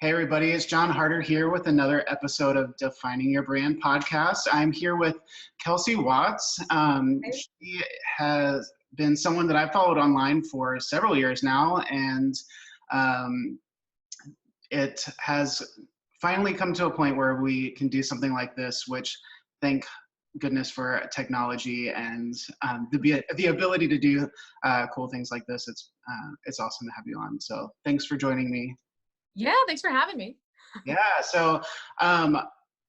Hey everybody, it's John Harder here with another episode of Defining Your Brand podcast. I'm here with Kelsie Watts. She has been someone that I've followed online for several years now, and it has finally come to a point where we can do something like this, which thank goodness for technology and the ability to do cool things like this. It's awesome to have you on. So thanks for joining me. Yeah, thanks for having me. Yeah, so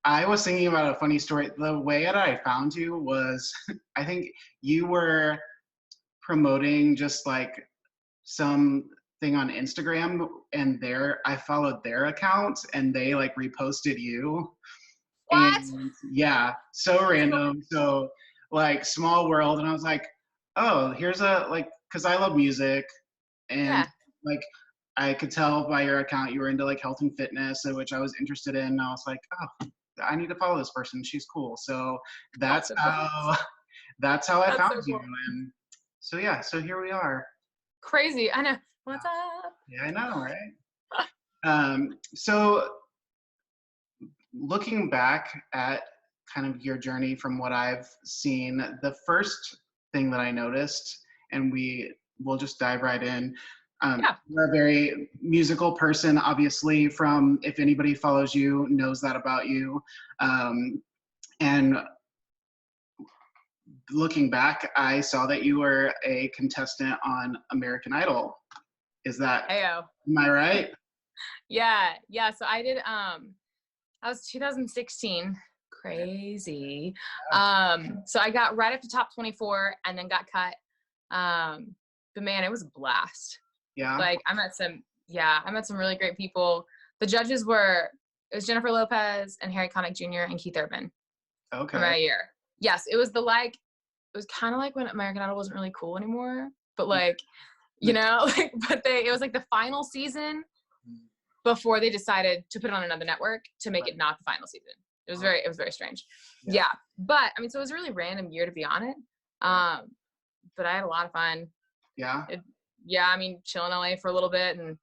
I was thinking about a funny story. The way that I found you was, I think you were promoting just like some thing on Instagram, and I followed their account and they like reposted you. What? And yeah, so random. So like small world. And I was like, oh, here's because I love music, and Yeah. like I could tell by your account you were into like health and fitness, which I was interested in. And I was like, oh, I need to follow this person. She's cool. So that's how I found so you. cool. And so yeah, so here we are. Crazy. I know. What's up? Yeah, I know, right? So looking back at kind of your journey from what I've seen, the first thing that I noticed, and we'll just dive right in. You're a very musical person, obviously, from if anybody follows you, knows that about you. And looking back, I saw that you were a contestant on American Idol. Am I right? Yeah. So I did, I was 2016. Crazy. So I got right up to top 24 and then got cut. But man, it was a blast. Yeah. Like I met some really great people. The judges it was Jennifer Lopez and Harry Connick Jr. and Keith Urban. Okay. From that year. Yes, it was it was kind of like when American Idol wasn't really cool anymore, but like, you know, like, it was like the final season before they decided to put it on another network to make it not the final season. It was very strange. Yeah. But I mean, so it was a really random year to be on it. But I had a lot of fun. Yeah. I mean, chill in LA for a little bit, and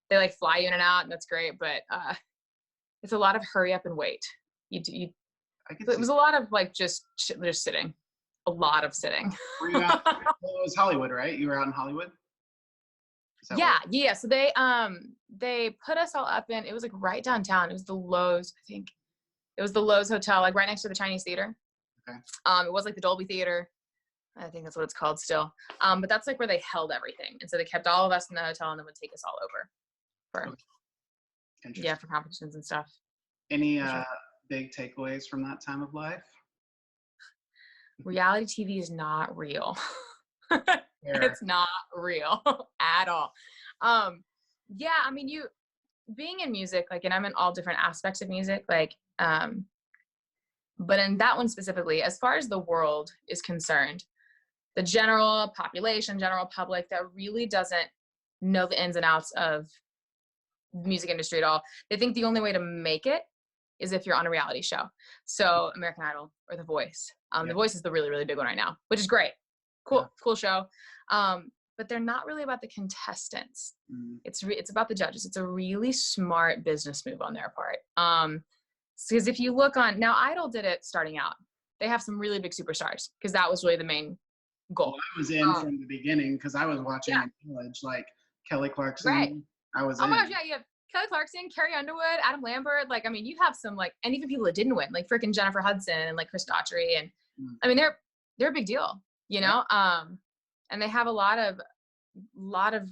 they like fly you in and out, and that's great. But it's a lot of hurry up and wait. It was a lot of like just sitting. A lot of sitting. Were you out? Well, it was Hollywood, right? You were out in Hollywood? Yeah. So they put us all up in, it was like right downtown. It was the Lowe's, I think. It was the Lowe's Hotel, like right next to the Chinese Theater. Okay. It was like the Dolby Theater. I think that's what it's called still. But that's like where they held everything. And so they kept all of us in the hotel and then would take us all over for competitions and stuff. Any big takeaways from that time of life? Reality TV is not real. It's not real at all. I mean, being in music, like, and I'm in all different aspects of music, like, but in that one specifically, as far as the world is concerned, the general population, general public that really doesn't know the ins and outs of the music industry at all, they think the only way to make it is if you're on a reality show. So American Idol or The Voice. The Voice is the really, really big one right now, which is great. Cool show. But they're not really about the contestants. It's about the judges. It's a really smart business move on their part. Because if you look on, now Idol did it starting out. They have some really big superstars because that was really the main goal. Well, I was in from the beginning because I was watching in college, like Kelly Clarkson. Right. I was my gosh, you have Kelly Clarkson, Carrie Underwood, Adam Lambert. Like, I mean, you have some like, and even people that didn't win, like freaking Jennifer Hudson and like Chris Daughtry. And I mean, they're a big deal, you know? And they have a lot of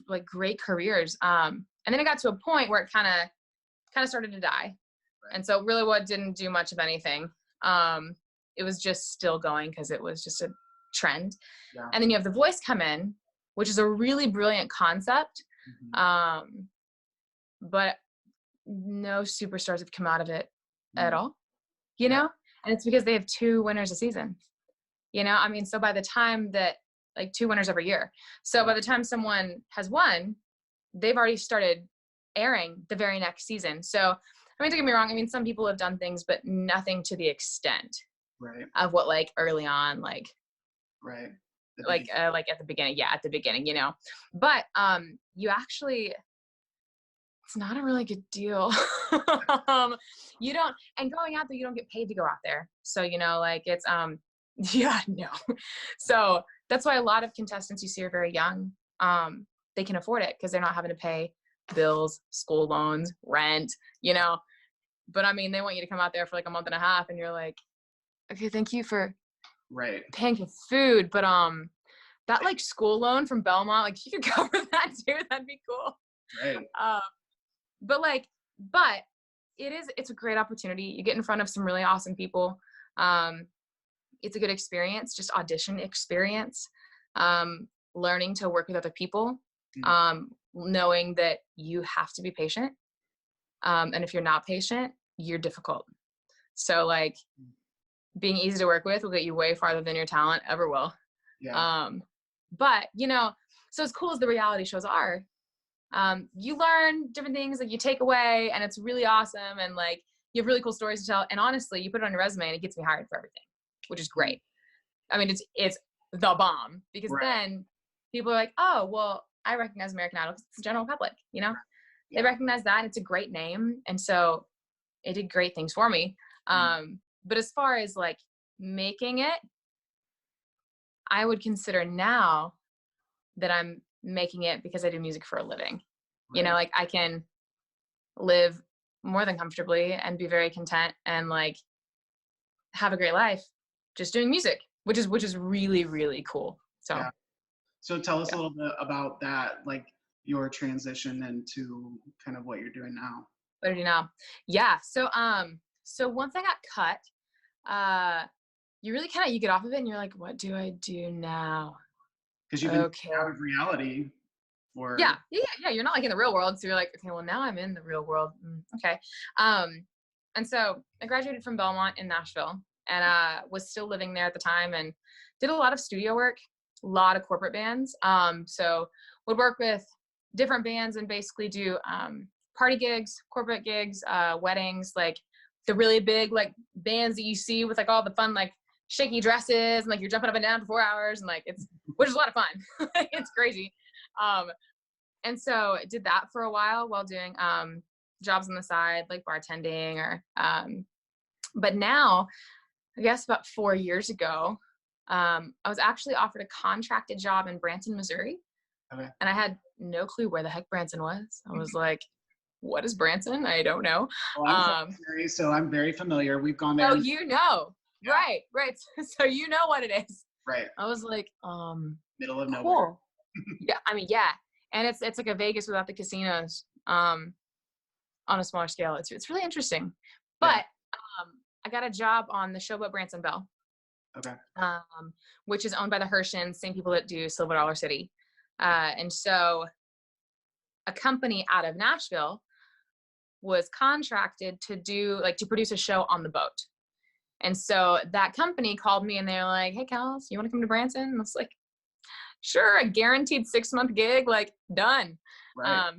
like great careers. And then it got to a point where it kind of started to die. Right. And so really what didn't do much of anything. It was just still going because it was just a trend. Yeah. And then you have The Voice come in, which is a really brilliant concept. But no superstars have come out of it at all, you know? And it's because they have 2 winners a season, you know? I mean, so by the time that, like 2 winners every year. So by the time someone has won, they've already started airing the very next season. So, I mean, don't get me wrong. I mean, some people have done things, but nothing to the extent of what like early on, like, like at the beginning, you know, but you actually, it's not a really good deal. You don't, and going out there, you don't get paid to go out there. So, you know, like it's, yeah, no. So that's why a lot of contestants you see are very young. They can afford it because they're not having to pay bills, school loans, rent, you know. But I mean, they want you to come out there for like a month and a half, and you're like, okay, thank you for paying for food, but that like school loan from Belmont, like you could cover that too. That'd be cool. Right. But it's a great opportunity. You get in front of some really awesome people. It's a good experience, just audition experience. Learning to work with other people, knowing that you have to be patient. And if you're not patient, you're difficult. So like being easy to work with will get you way farther than your talent ever will. Yeah. But you know, so as cool as the reality shows are, you learn different things that you take away, and it's really awesome. And like, you have really cool stories to tell. And honestly, you put it on your resume and it gets me hired for everything, which is great. I mean, it's the bomb, because then people are like, oh, well, I recognize American Idol because it's the general public, you know, they recognize that, and it's a great name. And so it did great things for me. But as far as like making it, I would consider now that I'm making it because I do music for a living. You know, like I can live more than comfortably and be very content and like have a great life just doing music, which is really, really cool. So, So tell us a little bit about that, like your transition into kind of what you're doing now. What do you do now? Yeah. So once I got cut, you really you get off of it and you're like, what do I do now? Because you've been out of reality for yeah. You're not like in the real world, so you're like, okay, well now I'm in the real world. Okay. And so I graduated from Belmont in Nashville, and was still living there at the time, and did a lot of studio work, a lot of corporate bands. So would work with different bands and basically do party gigs, corporate gigs, weddings, like the really big like bands that you see with like all the fun like shaky dresses and like you're jumping up and down for 4 hours, and like which is a lot of fun. It's crazy. And so I did that for a while doing jobs on the side like bartending or but now I guess about 4 years ago, I was actually offered a contracted job in Branson, Missouri. And I had no clue where the heck Branson was. I was like, what is Branson? I don't know. Well, I'm from Missouri, so I'm very familiar. We've gone there. Oh, you know. Yeah. Right. So you know what it is. Right. I was like, middle of nowhere. Cool. Yeah, I mean, yeah. And it's like a Vegas without the casinos, on a smaller scale. It's really interesting. But I got a job on the Showboat Branson Belle. Okay. Which is owned by the Hershans, same people that do Silver Dollar City. And so a company out of Nashville was contracted to produce a show on the boat. And so that company called me and they're like, hey, Kels, you want to come to Branson? And I was like, sure, a guaranteed 6-month gig, like done. Right.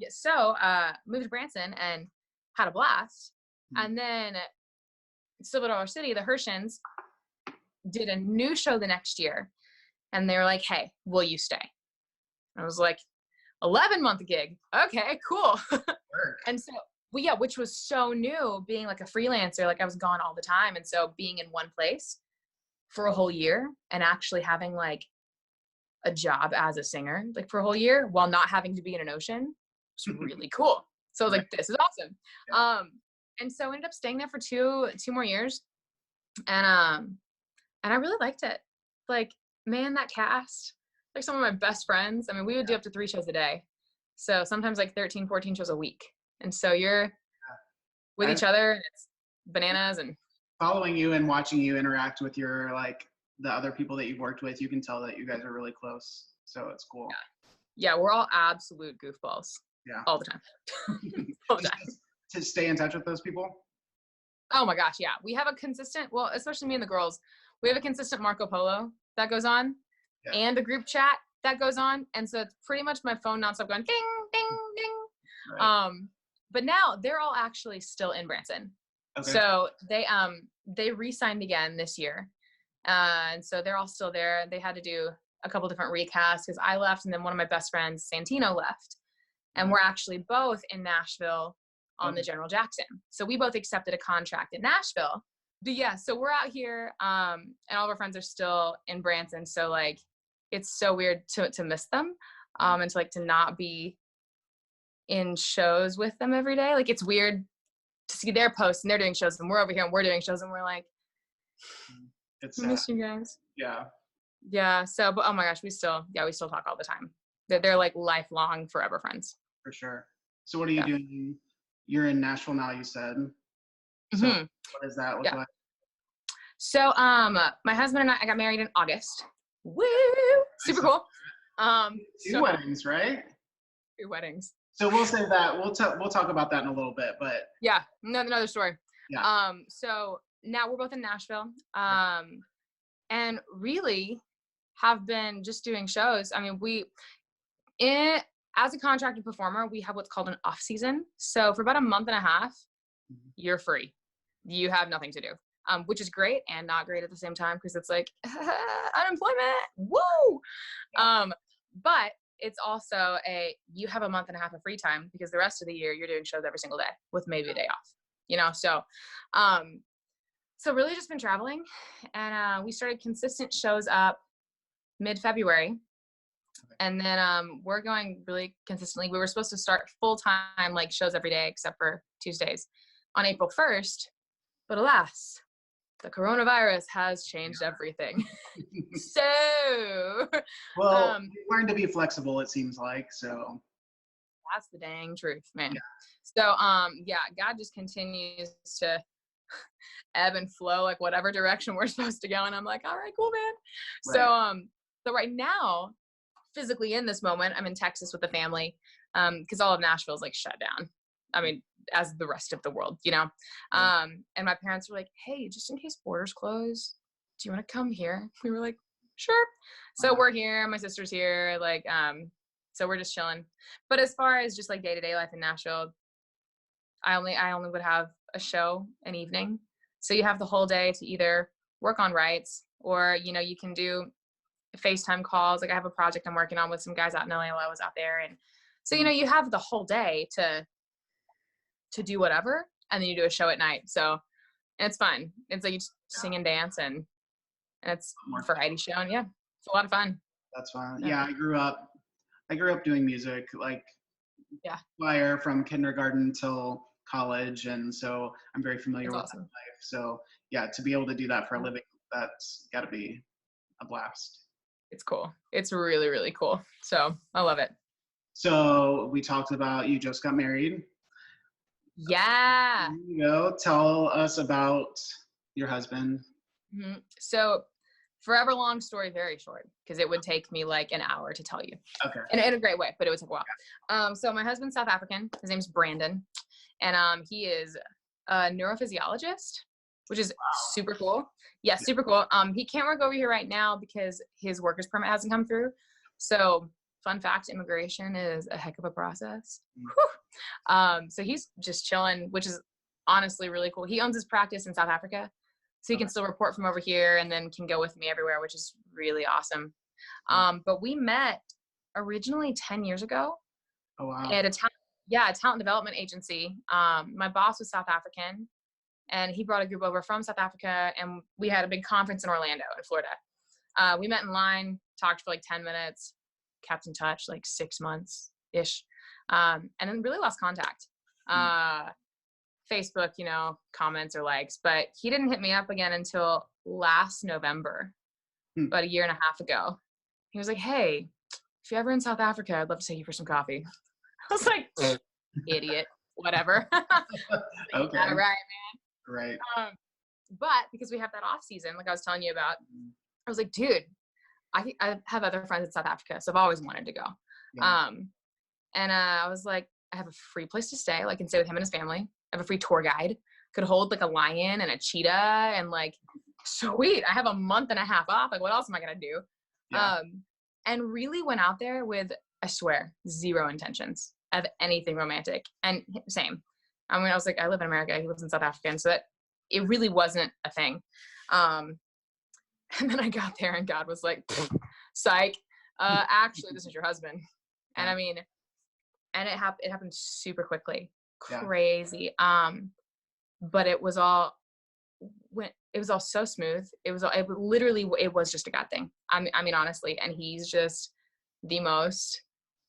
So moved to Branson and had a blast. And then Silver Dollar City, the Hershans, did a new show the next year. And they were like, hey, will you stay? I was like, 11-month gig. Okay, cool. And so, which was so new, being like a freelancer, like I was gone all the time. And so being in one place for a whole year and actually having like a job as a singer, like for a whole year while not having to be in an ocean, was really cool. So I was like, this is awesome. Yeah. And so I ended up staying there for two more years. And I really liked it. Like, man, that cast, like some of my best friends. I mean, we would do up to 3 shows a day. So sometimes like 13, 14 shows a week. And so you're with each other, and it's bananas. And following you and watching you interact with your, like the other people that you've worked with, you can tell that you guys are really close. So it's cool. Yeah, we're all absolute goofballs. Yeah. All the time. All the time. To stay in touch with those people? Oh my gosh, yeah. We have a consistent, well, especially me and the girls, we have a consistent Marco Polo that goes on and a group chat that goes on. And so it's pretty much my phone nonstop going ding, ding, ding. Right. But now they're all actually still in Branson. Okay. So they re-signed again this year. And so they're all still there. They had to do a couple different recasts because I left, and then one of my best friends, Santino, left. And we're actually both in Nashville on the General Jackson. So we both accepted a contract in Nashville. But yeah, so we're out here, and all of our friends are still in Branson. So like, it's so weird to miss them, and to not be in shows with them every day. Like, it's weird to see their posts and they're doing shows and we're over here and we're doing shows and we're like, it's I miss you guys. Yeah. So, but oh my gosh, we still talk all the time. They're like lifelong, forever friends. For sure. So what are you doing? You're in Nashville now, you said. So what does that look like? So, my husband and I got married in August. Woo! Super cool. Two weddings, right? 2 weddings. So we'll say that. We'll talk about that in a little bit, but. Yeah, another story. Yeah. So now we're both in Nashville, and really have been just doing shows. I mean, as a contracted performer, we have what's called an off season. So for about a month and a half, you're free. You have nothing to do, which is great and not great at the same time because it's like unemployment. Woo! But it's also you have a month and a half of free time because the rest of the year you're doing shows every single day with maybe a day off. So really just been traveling, and we started Consistent shows up mid-February. And then we're going really consistently. We were supposed to start full-time like shows every day except for Tuesdays on April 1st. But alas, the coronavirus has changed everything. So well, we learned to be flexible, it seems like. So that's the dang truth, man. So God just continues to ebb and flow like whatever direction we're supposed to go. And I'm like, all right, cool, man. Right. So right now, physically in this moment, I'm in Texas with the family, because all of Nashville is like shut down. I mean, as the rest of the world, And my parents were like, hey, just in case borders close, do you want to come here? We were like, sure. So we're here. My sister's here. Like, so we're just chilling. But as far as just like day-to-day life in Nashville, I only would have a show an evening. So you have the whole day to either work on rights or, you can do FaceTime calls. Like I have a project I'm working on with some guys out in LA while I was out there. And so, you have the whole day to do whatever. And then you do a show at night. So it's fun. It's like you just sing and dance and it's a variety show. And it's a lot of fun. That's fun. Yeah. I grew up doing music, like choir from kindergarten till college. And so I'm very familiar with that life. So to be able to do that for a living, that's gotta be a blast. It's cool. It's really, really cool. So I love it. So we talked about you just got married. Yeah. There you go. Tell us about your husband. Mm-hmm. So forever long story, very short, because it would take me like an hour to tell you. Okay. In a great way, but it would take a while. So my husband's South African. His name's Brandon. And he is a neurophysiologist, which is super cool. Yeah, super cool. He can't work over here right now because his worker's permit hasn't come through. So fun fact, immigration is a heck of a process. So he's just chilling, which is honestly really cool. He owns his practice in South Africa, so he can still report from over here and then can go with me everywhere, which is really awesome. But we met originally 10 years ago at a talent development agency. My boss was South African, and he brought a group over from South Africa, and we had a big conference in Orlando, in Florida. We met in line, talked for like 10 minutes, kept in touch like 6 months-ish, and then really lost contact. Facebook, comments or likes, but he didn't hit me up again until last November, about a year and a half ago. He was like, hey, if you're ever in South Africa, I'd love to take you for some coffee. I was like, idiot, whatever. Okay. All right, man. Right. But because we have that off season, like I was telling you about, I was like, dude, I have other friends in South Africa, so I've always wanted to go. Yeah. And I was like, I have a free place to stay, like, and stay with him and his family. I have a free tour guide, could hold like a lion and a cheetah, and like, sweet, I have a month and a half off. Like, what else am I gonna do? Yeah. And really went out there with, I swear, zero intentions of anything romantic. And same. I mean, I was like, I live in America. He lives in South Africa. And so that it really wasn't a thing. And then I got there and God was like, psych, actually, this is your husband. And I mean, and it happened super quickly, Yeah. crazy. But it was all so smooth. It was just a God thing. I mean, honestly, and he's just the most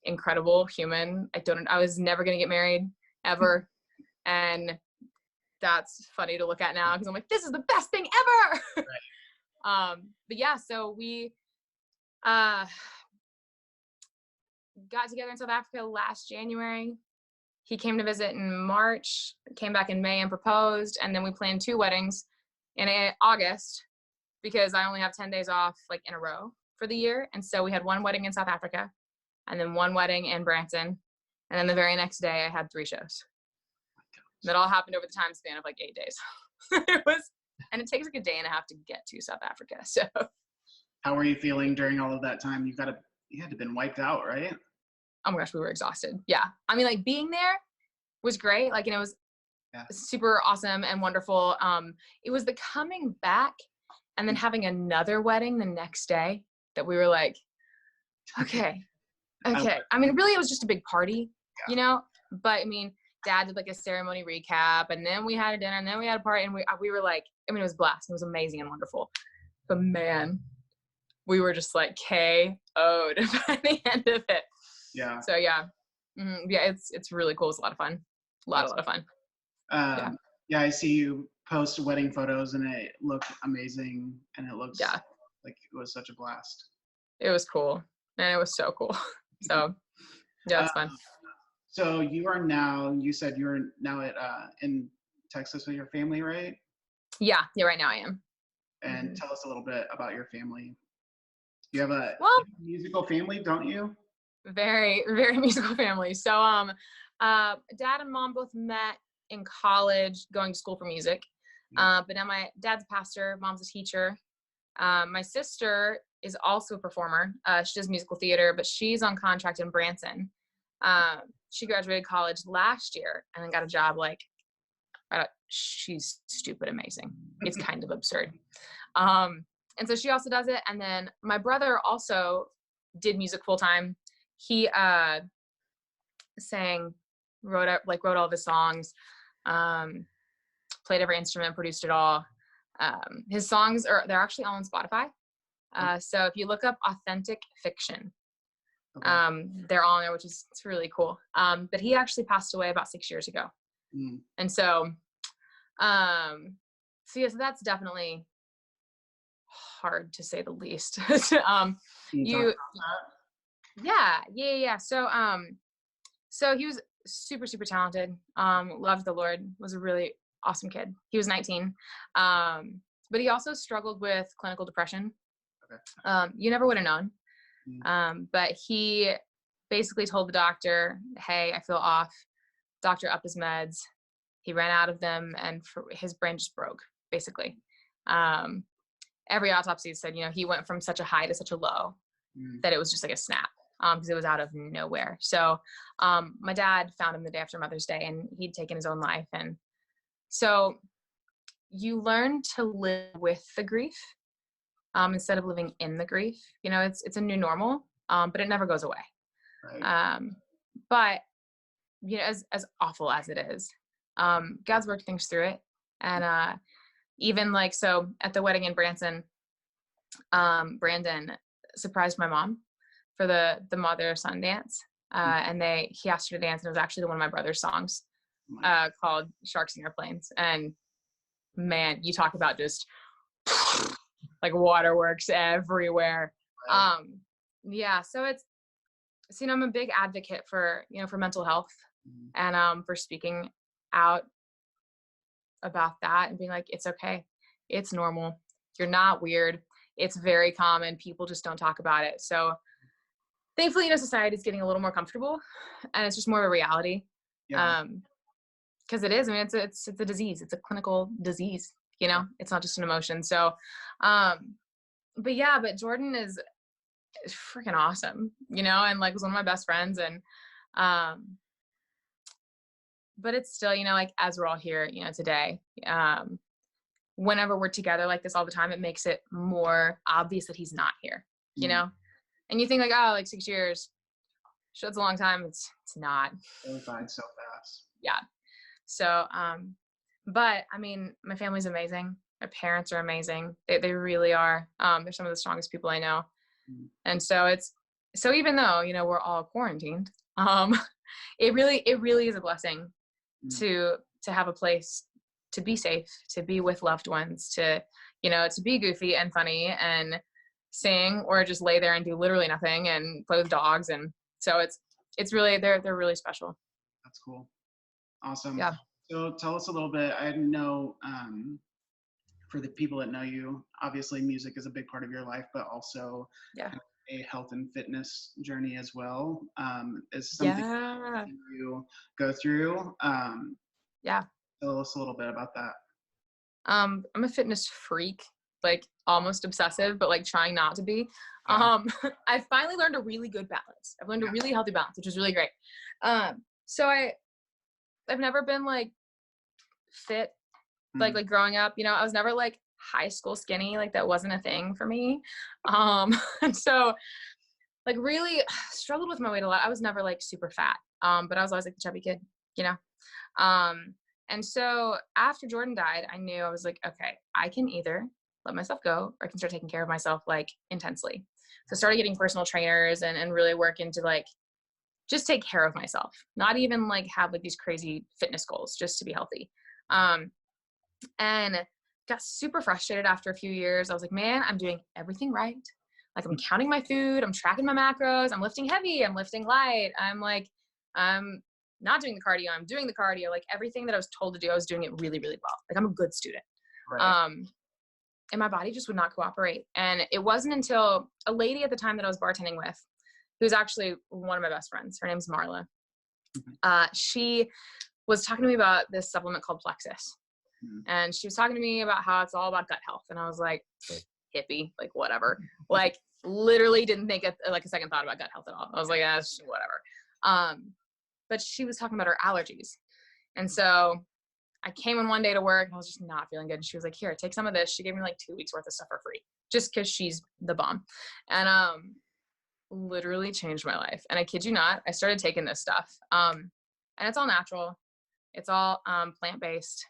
incredible human. I was never going to get married ever. And that's funny to look at now, because I'm like, this is the best thing ever. Right. But yeah, so we got together in South Africa last January. He came to visit in March, came back in May and proposed, and then we planned 2 weddings in August, because I only have 10 days off like in a row for the year. And so we had 1 wedding in South Africa, and then 1 wedding in Branson, and then the very next day I had 3 shows. That all happened over the time span of like 8 days. And it takes like a day and a half to get to South Africa. So how were you feeling during all of that time? You had to have been wiped out, right? Oh my gosh, we were exhausted. Yeah. I mean, like, being there was great. Like, and it was super awesome and wonderful. It was the coming back and then having another wedding the next day that we were like, okay. I mean, really, it was just a big party, you know, but I mean, Dad did like a ceremony recap, and then we had a dinner, and then we had a party, and we were like, I mean, it was blessed. It was amazing and wonderful. But man, we were just like KO'd by the end of it. Yeah. So yeah. Yeah, it's really cool. It's a lot of fun. A lot of fun. Yeah, I see you post wedding photos, and it looked amazing, and it looks like it was such a blast. It was cool, and it was so cool. So yeah, it's fun. So you said you're now in Texas with your family, right? Yeah, right now I am. And tell us a little bit about your family. You have a musical family, don't you? Very, very musical family. So Dad and Mom both met in college going to school for music. But now my dad's a pastor, Mom's a teacher. My sister is also a performer. She does musical theater, but she's on contract in Branson. She graduated college last year and then got a job like, she's stupid amazing. It's kind of absurd. And so she also does it. And then my brother also did music full time. He sang, wrote all of his songs, played every instrument, produced it all. His songs they're actually all on Spotify. So if you look up Authentic Fiction, they're all on there, it's really cool. But he actually passed away about 6 years ago. And so, so that's definitely hard to say the least. So he was super, super talented. Loved the Lord, was a really awesome kid. He was 19. But he also struggled with clinical depression. You never would have known. But he basically told the doctor, hey, I feel off. Doctor upped his meds. He ran out of them, and his brain just broke, basically. Every autopsy said, he went from such a high to such a low that it was just like a snap, because it was out of nowhere. So my dad found him the day after Mother's Day, and he'd taken his own life. And so you learn to live with the grief instead of living in the grief. It's a new normal, but it never goes away. Right. But as awful as it is, God's worked things through it. And even like, so at the wedding in Branson, Brandon surprised my mom for the mother-son dance. And he asked her to dance, and it was actually one of my brother's songs called Sharks and Airplanes. And man, you talk about just like waterworks everywhere. Right. So I'm a big advocate for mental health, and for speaking out about that and being like, it's okay. It's normal. You're not weird. It's very common. People just don't talk about it. So thankfully, society is getting a little more comfortable, and it's just more of a reality. Yeah. Because it is. I mean, it's a disease. It's a clinical disease. It's not just an emotion. So, but Jordan is freaking awesome. And like was one of my best friends, and but it's still, like as we're all here, today, whenever we're together like this all the time, it makes it more obvious that he's not here. And you think like, oh, like 6 years, Show's a long time. It's not. It was died so fast. Yeah. So, but I mean, my family's amazing. My parents are amazing. They really are. They're some of the strongest people I know. And so so even though, you know, we're all quarantined, it really is a blessing to have a place to be safe, to be with loved ones, to, you know, to be goofy and funny and sing or just lay there and do literally nothing and play with dogs. And so it's really, they're really special. That's cool. Awesome. Yeah. So tell us a little bit. I know for the people that know you, obviously music is a big part of your life, but also a health and fitness journey as well. Is something you go through. Tell us a little bit about that. I'm a fitness freak, like almost obsessive, but like trying not to be. I finally learned a really good balance. I've learned a really healthy balance, which is really great. So I've never been like fit, like growing up, you know, I was never like high school skinny, like that wasn't a thing for me. And so like really struggled with my weight a lot. I was never like super fat, but I was always like the chubby kid, you know? And so after Jordan died, I knew I was like, okay, I can either let myself go or I can start taking care of myself like intensely. So I started getting personal trainers and really work into like, just take care of myself, not even like have like these crazy fitness goals, just to be healthy. And got super frustrated after a few years. I was like, man, I'm doing everything right. Like I'm counting my food, I'm tracking my macros, I'm lifting heavy, I'm lifting light. I'm like, I'm not doing the cardio, I'm doing the cardio. Like everything that I was told to do, I was doing it really, really well. Like I'm a good student. Right. And my body just would not cooperate. And it wasn't until a lady at the time that I was bartending with, who's actually one of my best friends, her name's Marla. She was talking to me about this supplement called Plexus. And she was talking to me about how it's all about gut health. And I was like, hippie, like whatever. Like literally didn't think like a second thought about gut health at all. I was like, whatever. But she was talking about her allergies. And so I came in one day to work and I was just not feeling good. And she was like, here, take some of this. She gave me like 2 weeks worth of stuff for free just because she's the bomb. And literally changed my life. And I kid you not, I started taking this stuff. And it's all natural. It's all plant-based.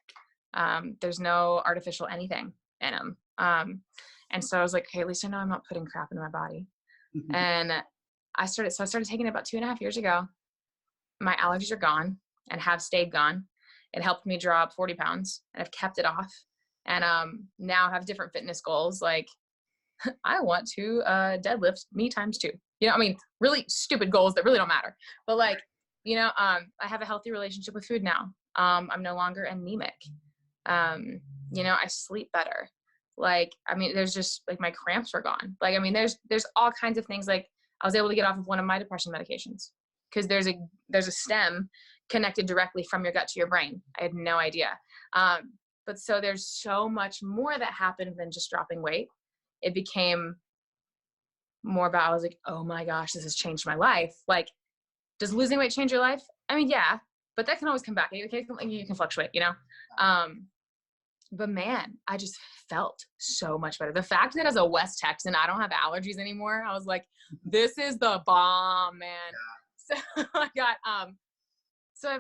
There's no artificial anything in them. And so I was like, okay, at least I know I'm not putting crap into my body. And I started taking it about 2.5 years ago. My allergies are gone and have stayed gone. It helped me drop 40 pounds and I've kept it off. And now have different fitness goals. Like I want to deadlift me times 2. You know, I mean, really stupid goals that really don't matter. But like, you know, I have a healthy relationship with food now. I'm no longer anemic. You know, I sleep better. Like, I mean, there's just like my cramps are gone. Like, I mean, there's all kinds of things. Like I was able to get off of one of my depression medications because there's a stem connected directly from your gut to your brain. I had no idea. But so there's so much more that happened than just dropping weight. It became more about, I was like, oh my gosh, this has changed my life. Like, does losing weight change your life? I mean, yeah, but that can always come back. You can fluctuate, you know? But man, I just felt so much better. The fact that as a West Texan, I don't have allergies anymore. I was like, this is the bomb, man. So I got, so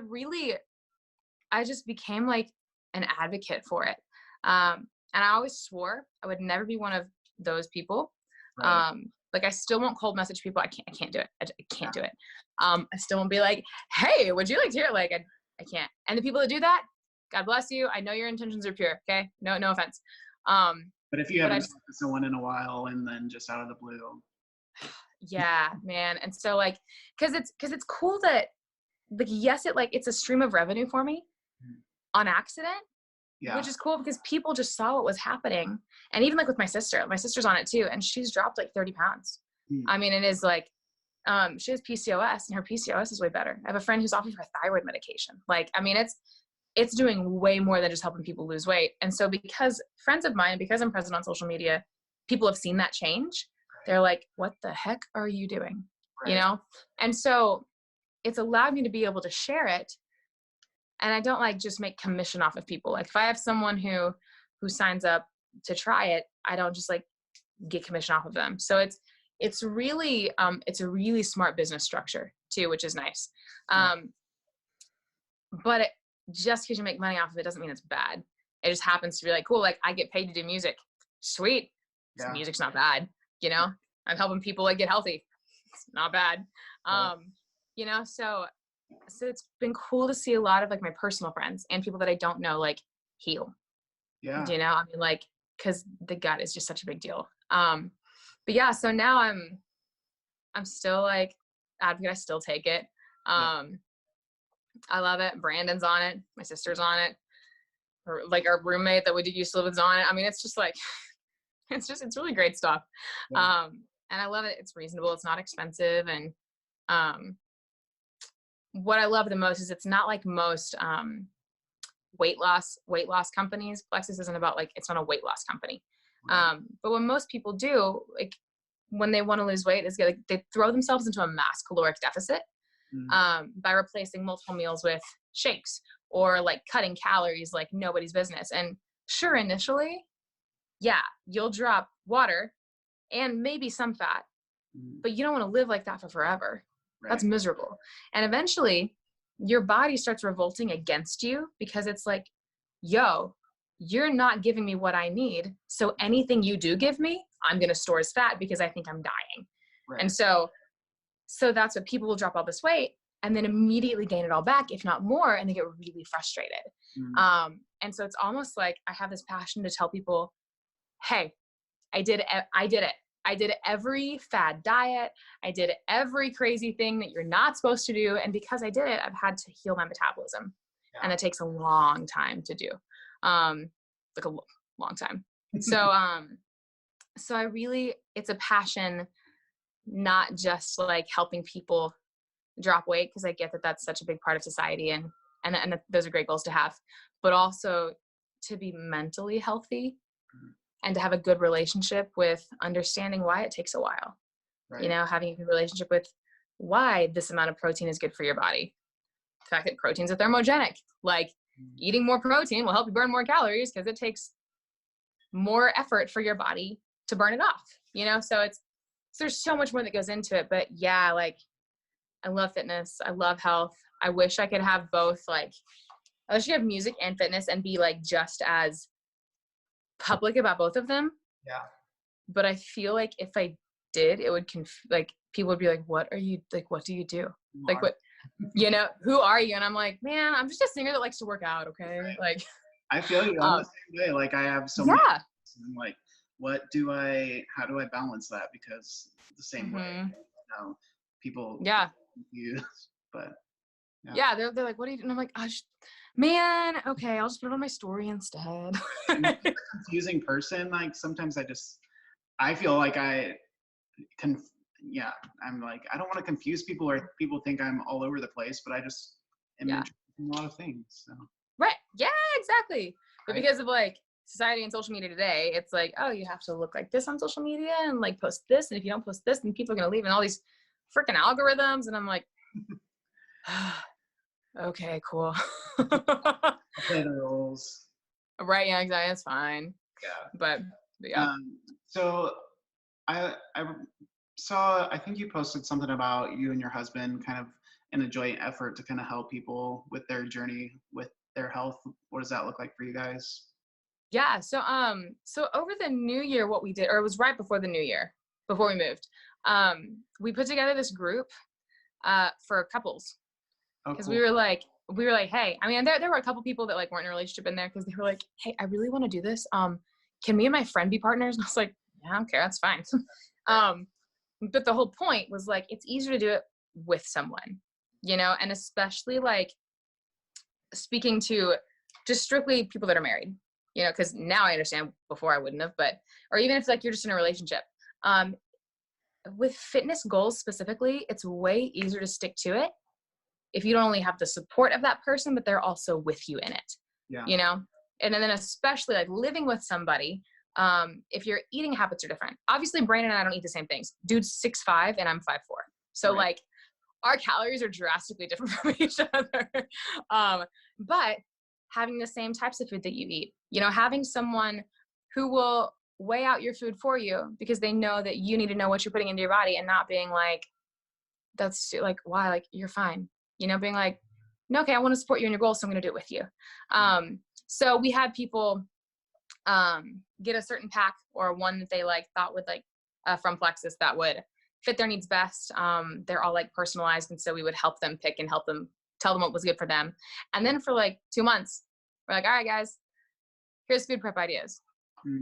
I just became like an advocate for it. And I always swore I would never be one of those people. Right. Like I still won't cold message people. I can't do it. I can't do it. I still won't be like, hey, would you like to hear? Like I can't. And the people that do that, God bless you. I know your intentions are pure. Okay. No offense. But if you haven't talked to someone in a while and then just out of the blue. Yeah, man. And so like, cause it's cool that like, yes, it's a stream of revenue for me on accident, which is cool because people just saw what was happening. And even like with my sister's on it too. And she's dropped like 30 pounds. I mean, it is like, she has PCOS and her PCOS is way better. I have a friend who's off of her thyroid medication. Like, I mean, it's doing way more than just helping people lose weight. And so because friends of mine, because I'm present on social media, people have seen that change. They're like, what the heck are you doing? Right. You know? And so it's allowed me to be able to share it. And I don't like just make commission off of people. Like if I have someone who signs up to try it, I don't just like get commission off of them. So it's really, it's a really smart business structure too, which is nice. But just because you make money off of it doesn't mean it's bad. It just happens to be like, cool, like I get paid to do music. Sweet. Yeah. Music's not bad. You know, I'm helping people like get healthy. It's not bad. You know, so it's been cool to see a lot of like my personal friends and people that I don't know, like heal. Yeah. You know, I mean, like, cause the gut is just such a big deal. But yeah, so now I'm still like advocate. I still take it. I love it. Brandon's on it. My sister's on it. Or like our roommate that we used to live with is on it. I mean, it's just like, it's really great stuff. And I love it. It's reasonable. It's not expensive. And what I love the most is it's not like most weight loss companies. Plexus isn't about like, it's not a weight loss company. But what most people do, like when they want to lose weight, is they throw themselves into a mass caloric deficit by replacing multiple meals with shakes or like cutting calories like nobody's business. And sure, initially, yeah, you'll drop water and maybe some fat, but you don't want to live like that for forever. Right. That's miserable. And eventually your body starts revolting against you because it's like, yo, you're not giving me what I need. So anything you do give me, I'm going to store as fat because I think I'm dying. Right. And so that's what people will drop all this weight and then immediately gain it all back, if not more, and they get really frustrated. And so it's almost like I have this passion to tell people, hey, I did it. I did every fad diet. I did every crazy thing that you're not supposed to do. And because I did it, I've had to heal my metabolism. Yeah. And it takes a long time to do. Like a long time. So, so I really, it's a passion, not just like helping people drop weight, because I get that that's such a big part of society and those are great goals to have, but also to be mentally healthy and to have a good relationship with understanding why it takes a while. Right. You know, having a good relationship with why this amount of protein is good for your body. The fact that protein's a thermogenic, like eating more protein will help you burn more calories because it takes more effort for your body to burn it off, you know? So there's so much more that goes into it, but yeah, like I love fitness. I love health. I wish I could have both. Like, I wish you have music and fitness and be like just as public about both of them. Yeah. But I feel like if I did, it would like people would be like, what are you, like, what do you do? Like, what, you know, who are you? And I'm like, man, I'm just a singer that likes to work out. Okay. Right. Like, I feel you. I'm the same way. Like I have so many, I'm like, how do I balance that? Because the same way, you know, people confused, but they're like, what do you do? And I'm like, man, okay, I'll just put it on my story instead. I'm a confusing person. Like sometimes I feel like I'm like, I don't want to confuse people or people think I'm all over the place, but I just am interested in a lot of things. So. Right. Yeah, exactly. But because of like society and social media today, it's like, oh, you have to look like this on social media and like post this. And if you don't post this, then people are going to leave and all these freaking algorithms. And I'm like, okay, cool. Play the rules. Right. Yeah, exactly. It's fine. Yeah. But yeah. So I saw, I think you posted something about you and your husband kind of in a joint effort to kind of help people with their journey with their health. What does that look like for you guys? Yeah. So over the new year, what we did, or it was right before the new year, before we moved, we put together this group for couples. Because we were like, hey, I mean, there were a couple people that like weren't in a relationship in there because they were like, hey, I really want to do this. Can me and my friend be partners? And I was like, yeah, I don't care. That's fine. But the whole point was like, it's easier to do it with someone, you know, and especially like speaking to just strictly people that are married, you know, because now I understand, before I wouldn't have, or even if like you're just in a relationship. With fitness goals specifically, it's way easier to stick to it if you don't only have the support of that person, but they're also with you in it, you know? And then especially like living with somebody, if your eating habits are different. Obviously, Brandon and I don't eat the same things. Dude's 6'5" and I'm 5'4". So like our calories are drastically different from each other. But having the same types of food that you eat, you know, having someone who will weigh out your food for you because they know that you need to know what you're putting into your body and not being like, that's like, why? Like, you're fine. Being like, no, okay, I want to support you in your goals, so I'm going to do it with you. So we had people get a certain pack or one that they like thought would like from Plexus that would fit their needs best. They're all like personalized, and so we would help them pick and help them tell them what was good for them. And then for like 2 months, we're like, all right, guys, here's food prep ideas.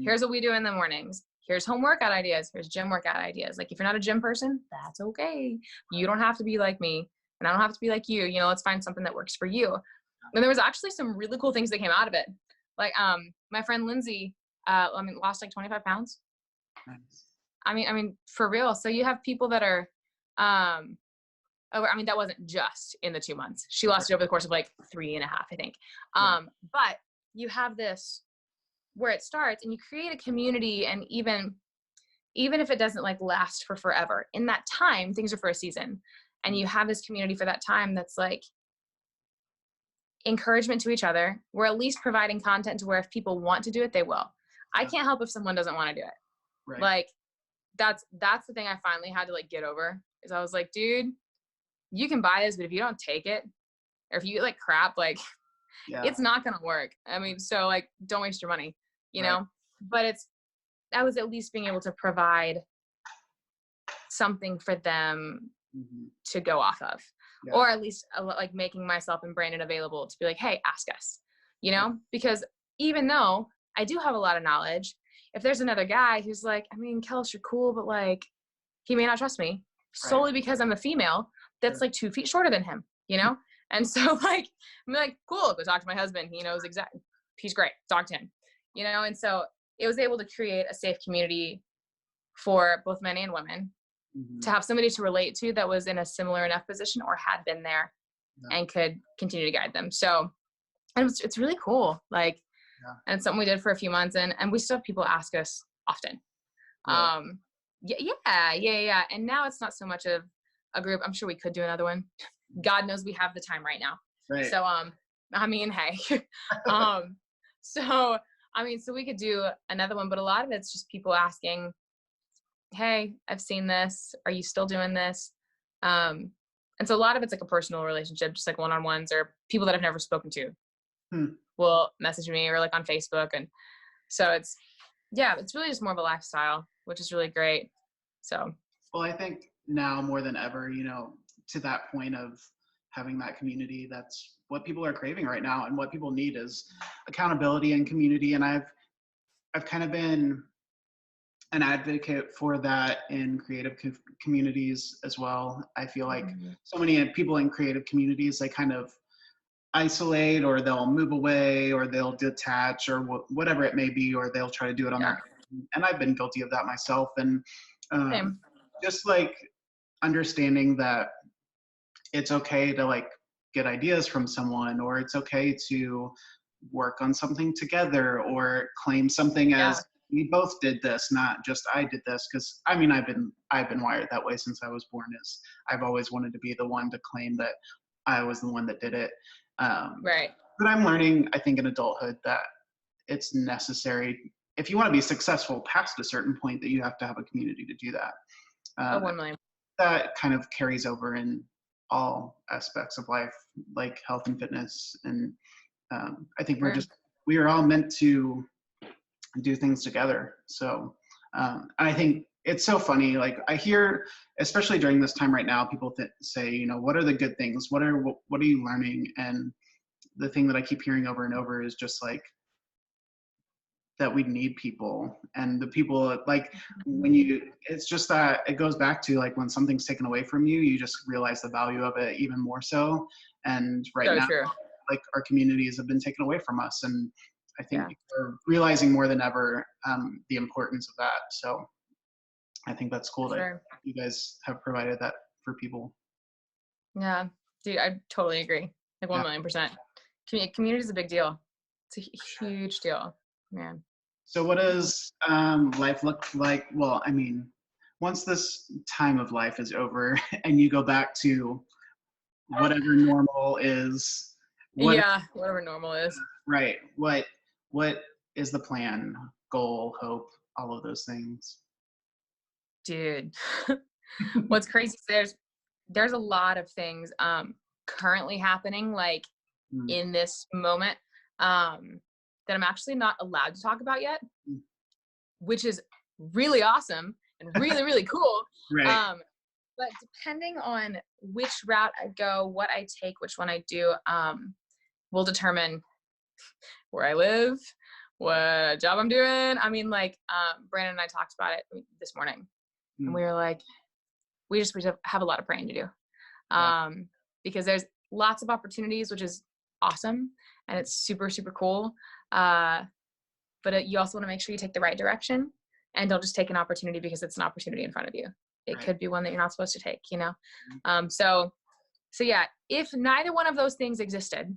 Here's what we do in the mornings. Here's home workout ideas. Here's gym workout ideas. Like, if you're not a gym person, that's okay. You don't have to be like me, and I don't have to be like you. Let's find something that works for you. And there was actually some really cool things that came out of it. Like, my friend Lindsay, lost like 25 pounds. Nice. I mean, for real. So you have people that are, that wasn't just in the 2 months. She lost it over the course of like 3.5, I think. But you have this where it starts, and you create a community, and even if it doesn't like last for forever, in that time, things are for a season, and you have this community for that time that's like encouragement to each other. We're at least providing content to where if people want to do it, they will. I can't help if someone doesn't want to do it. Right. Like, that's the thing I finally had to like get over, is I was like, dude, you can buy this, but if you don't take it, or if you eat like crap, like it's not going to work. I mean, so like, don't waste your money, you know, but I was at least being able to provide something for them to go off of, or at least like making myself and Brandon available to be like, hey, ask us, because even though I do have a lot of knowledge, if there's another guy who's like, I mean, Kels, you're cool, but like, he may not trust me solely because I'm a female that's like 2 feet shorter than him, And so like, I'm like, cool, go talk to my husband. He knows exactly. He's great. Talk to him, And so it was able to create a safe community for both men and women to have somebody to relate to that was in a similar enough position or had been there and could continue to guide them. So, and it's really cool. Like, and it's something we did for a few months, and we still have people ask us often. Yeah. And now it's not so much of a group. I'm sure we could do another one. God knows we have the time right now. Right. So, I mean, hey, so we could do another one, but a lot of it's just people asking, hey, I've seen this. Are you still doing this? And so a lot of it's like a personal relationship, just like one-on-ones, or people that I've never spoken to will message me, or like on Facebook. And so it's really just more of a lifestyle, which is really great. So, well, I think now more than ever, to that point of having that community, that's what people are craving right now, and what people need is accountability and community. And I've kind of been an advocate for that in creative communities as well. I feel like so many people in creative communities, they kind of isolate, or they'll move away, or they'll detach, or whatever it may be, or they'll try to do it on their own. And I've been guilty of that myself. And just like understanding that it's okay to like get ideas from someone, or it's okay to work on something together, or claim something as we both did this, not just I did this. Because I mean, I've been wired that way since I was born. Is I've always wanted to be the one to claim that I was the one that did it. But I'm learning, I think, in adulthood that it's necessary, if you want to be successful past a certain point, that you have to have a community to do that. 1 million. That kind of carries over in all aspects of life, like health and fitness. And I think we are all meant to do things together. So I think it's so funny. Like, I hear, especially during this time right now, people say, what are the good things? What are you learning? And the thing that I keep hearing over and over is just like, that we need people, and the people, like, it's just that it goes back to like, when something's taken away from you, you just realize the value of it even more so. And now, like, our communities have been taken away from us, and I think we're realizing more than ever the importance of that. So I think that's cool that you guys have provided that for people. Yeah, dude, I totally agree. Like 1 million %. Community is a big deal. It's a huge deal, man. So what does life look like? Well, I mean, once this time of life is over and you go back to whatever normal is. Whatever normal is. Right. What is the plan, goal, hope, all of those things? Dude, what's crazy is there's a lot of things currently happening, like in this moment, that I'm actually not allowed to talk about yet, which is really awesome and really, really cool. Right. But depending on which route I go, what I take, which one I do, will determine where I live, what job I'm doing. I mean, like, Brandon and I talked about it this morning, and we were like, we have a lot of praying to do, because there's lots of opportunities, which is awesome, and it's super, super cool. But you also want to make sure you take the right direction, and don't just take an opportunity because it's an opportunity in front of you. It could be one that you're not supposed to take, you know? So yeah, if neither one of those things existed,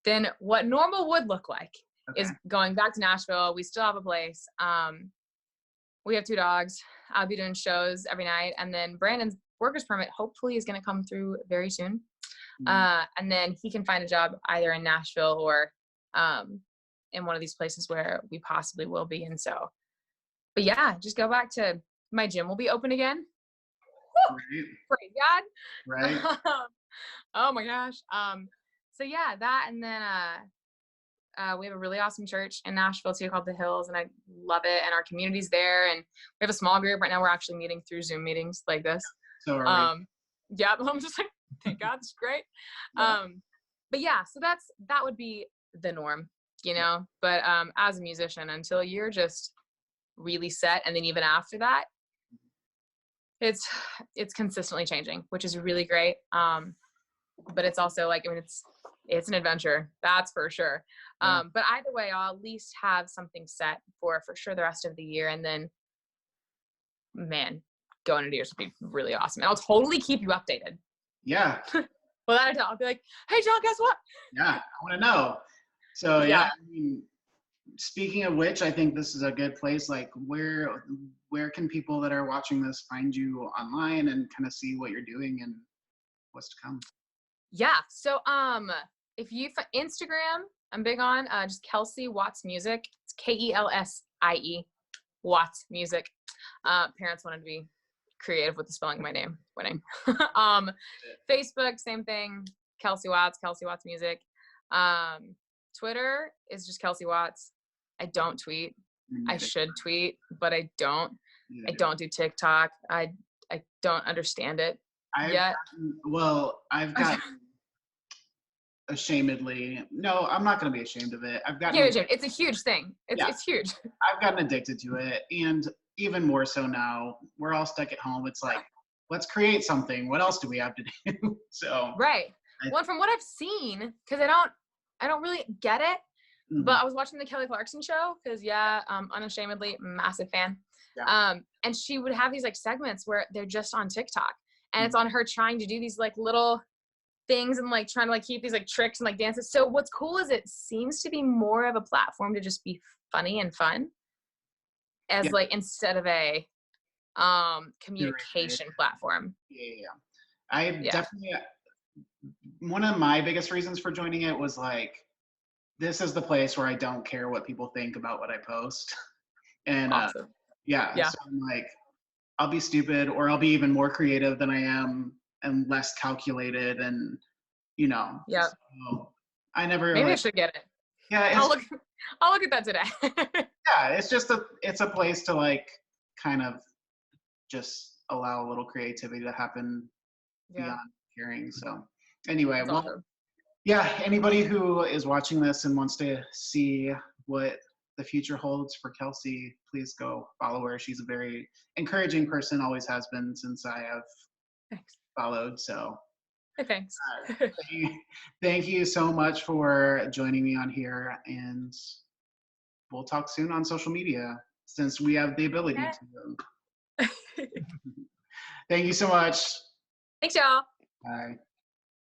then what normal would look like is going back to Nashville. We still have a place. We have 2 dogs. I'll be doing shows every night. And then Brandon's worker's permit hopefully is going to come through very soon. And then he can find a job either in Nashville or in one of these places where we possibly will be. And so, but yeah, just go back to my gym will be open again. Woo! Praise God. Right. Oh my gosh. So yeah, that, and then we have a really awesome church in Nashville too called The Hills, and I love it. And our community's there, and we have a small group right now. We're actually meeting through Zoom meetings like this. So are we. Yeah, I'm just like, thank God, it's great. But yeah, so that would be the norm, you know. But as a musician, until you're just really set, and then even after that, it's consistently changing, which is really great. But it's also like, I mean, it's an adventure, that's for sure. But either way, I'll at least have something set for sure the rest of the year. And then, man, going into years would be really awesome. And I'll totally keep you updated. Yeah. Well, I'll be like, hey, John, guess what? Yeah, I want to know. So yeah, I mean, speaking of which, I think this is a good place. Like, where can people that are watching this find you online and kind of see what you're doing and what's to come? Yeah. So if you Instagram, I'm big on just Kelsie Watts Music. It's Kelsie Watts Music. Parents wanted to be creative with the spelling of my name. Winning. Facebook, same thing. Kelsie Watts Music. Twitter is just Kelsie Watts. I don't tweet. I should tweet, but I don't. I don't do TikTok. I don't understand it yet. I've got ashamedly. No, I'm not going to be ashamed of it. It's a huge thing. It's huge. I've gotten addicted to it, and even more so now. We're all stuck at home. It's like, let's create something. What else do we have to do? So right. Well, from what I've seen, because I don't really get it. But I was watching the Kelly Clarkson show because unashamedly massive fan. And she would have these like segments where they're just on TikTok, and it's on her trying to do these like little things and like trying to like keep these like tricks and like dances. So what's cool is it seems to be more of a platform to just be funny and fun as like instead of a communication platform. I definitely, one of my biggest reasons for joining it was like, this is the place where I don't care what people think about what I post. And awesome. So I'm like, I'll be stupid, or I'll be even more creative than I am and less calculated, and you know. Yeah. So I never maybe I should get it. Yeah. I'll look at that today. Yeah, it's a place to like kind of just allow a little creativity to happen beyond hearing. So anyway, awesome. Yeah, anybody who is watching this and wants to see what the future holds for Kelsie, please go follow her. She's a very encouraging person, always has been since I have followed. So thanks. Thank you so much for joining me on here, and we'll talk soon on social media since we have the ability to. Thank you so much. Thanks, y'all. Bye.